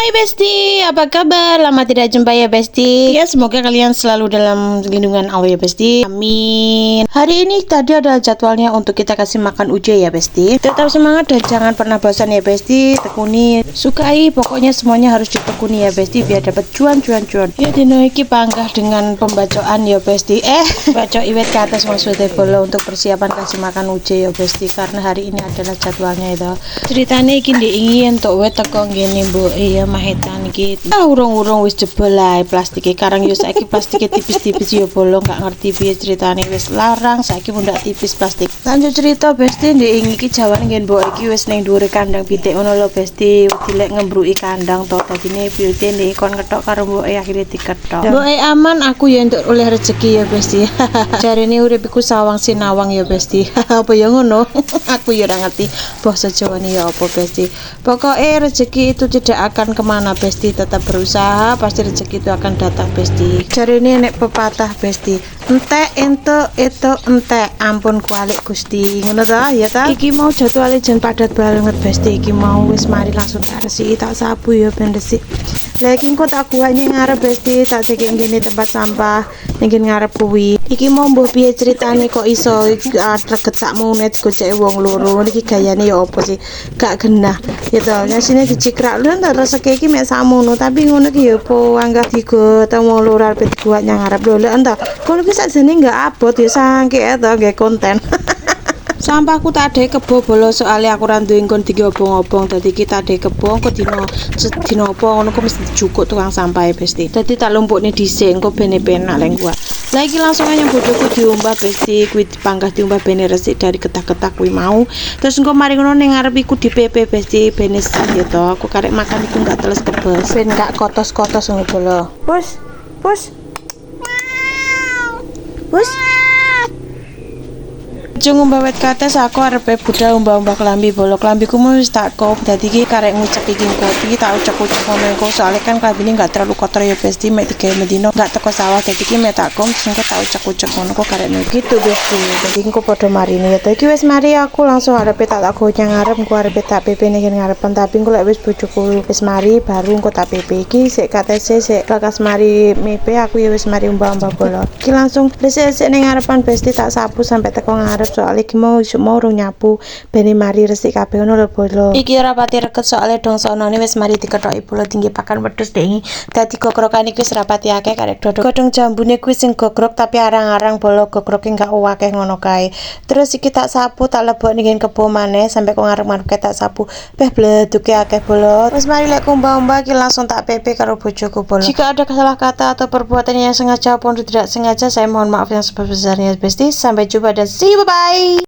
Hai Besti, apa kabar? Lama tidak jumpa ya Besti. Ya, semoga kalian selalu dalam lindungan Allah ya Besti. Amin. Hari ini tadi ada jadwalnya untuk kita kasih makan Uje ya Besti. Tetap semangat dan jangan pernah bosan ya Besti. Tekuni, sukai, pokoknya semuanya harus ditekuni ya Besti biar dapat cuan. Ya dino iki panggah dengan pembacaan ya Besti. Baca iwet ke atas maksudnya bola untuk persiapan kasih makan Uje ya Besti, karena hari ini adalah jadwalnya itu. Ceritanya iki diingin untuk wet teko ngene mbok. Iya mahetan iki. Urung wis jebol ae plastike. Karang yo saiki plastike tipis-tipis yo bolong, gak ngerti piye ceritane wis larang saiki mundak tipis plastik. Lanjut cerita Besti, ndek iki jawane ngen mbok iki wis ning dhuwure kandang pitik ngono lho Besti. Dilek ngembruki kandang to dadine piye ndek kon ketok karo mboke akhire diketok. Mboke aman, aku ya entuk oleh rezeki ya Besti. Jarine urip iku sawang sinawang ya Besti. Apa ya ngono? Aku ya ora ngerti basa Jawane ya apa Besti. Pokoknya rezeki itu tidak akan kemana Besti, tetap berusaha pasti rezeki itu akan datang Besti. Cari ini nek pepatah Besti, entek entuk itu entek, ampun kualik Gusti, ngono ta ya ta. Iki mau jadwale jan padat banget Besti, iki mau wis mari langsung tak resiki tak sapu ya ben resik. Lagi kok tak guanya ngarep Besti, tak cek ngene tempat sampah ning ngarep kuwi. Iki mau mbah piye ceritane kok iso reget sakmu net gocek wong loro. Iki gayane ya apa sih? Gak genah. Ya to, nyasine dicikrak lho entar rezeki iki mek sakmono, tapi ngono ki ya apa anggap digo temu loro arep diguak nyang ngarep lho entar. Kono ki sakjane enggak abot ya sangke to nggih konten. Sampahku tak ada kebo bolo soalnya aku randu nggon diobong-obong, dadi kita ada kebo kok dino apa ngono kok mesti dijukuk tukang sampah Besti. Dadi tak lumpukne dhisik engko bene penak lek gua. Lagi langsung aja bojoku diumbah Besti, kuwi dipanggah diumbah bene resik dari ketak-ketak kuwi mau. Terus engko mari ngono ning ngarep iku di PP Besti bene sak ya to. Aku karek makan iku enggak teles kebes. Ben gak kotos-kotos ngono bolo. Pus. Cung umbah wet kates aku arepe budal umbah-umbah klambi bolo. Klambiku wis tak kop dadi iki karek ngucek iki kopi tak ucek-ucek ngono soalnya kan klambine enggak terlalu kotor ya Besti, mek digawe medino enggak teko sawah dadi iki mek tak kom terus engko tak ucek-ucek ngono kok karek gitu Besti. Dadi engko padha marine ya. Iki wis mari aku langsung arepe tak nyang ngarep engko arepe tak PP ning ngarepen, tapi engko lek wis bojoku wis mari baru engko tak PP iki sik KTC sik lekas mari mepe aku ya wis mari umbah-umbah bolo. Iki langsung resik-resik ning ngarepan Besti tak sapu sampai teko ngarep soalnya iki mau isuk mau rung nyapu bene mari resik kabeh ngono lho bolo. Iki ora pati reket soalnya dong sonone wis mari diketoki bolo tinggi pakan wedhus dengi. Dadi gogrokane iki wis rapati akeh karek godhong jambune kuwi sing gogrok tapi arang-arang bolo gogroke enggak akeh ngono kae. Terus iki tak sapu tak lebok ning kebo maneh sampai kok ngarep-ngarep tak sapu. Bleduke akeh bolo. Wis mari lek kumbah-umbah iki langsung tak PP karo bojoku bolo. Jika ada salah kata atau perbuatan yang sengaja maupun tidak sengaja saya mohon maaf yang sebesar-besarnya Besti. Sampai jumpa dan see you, bye.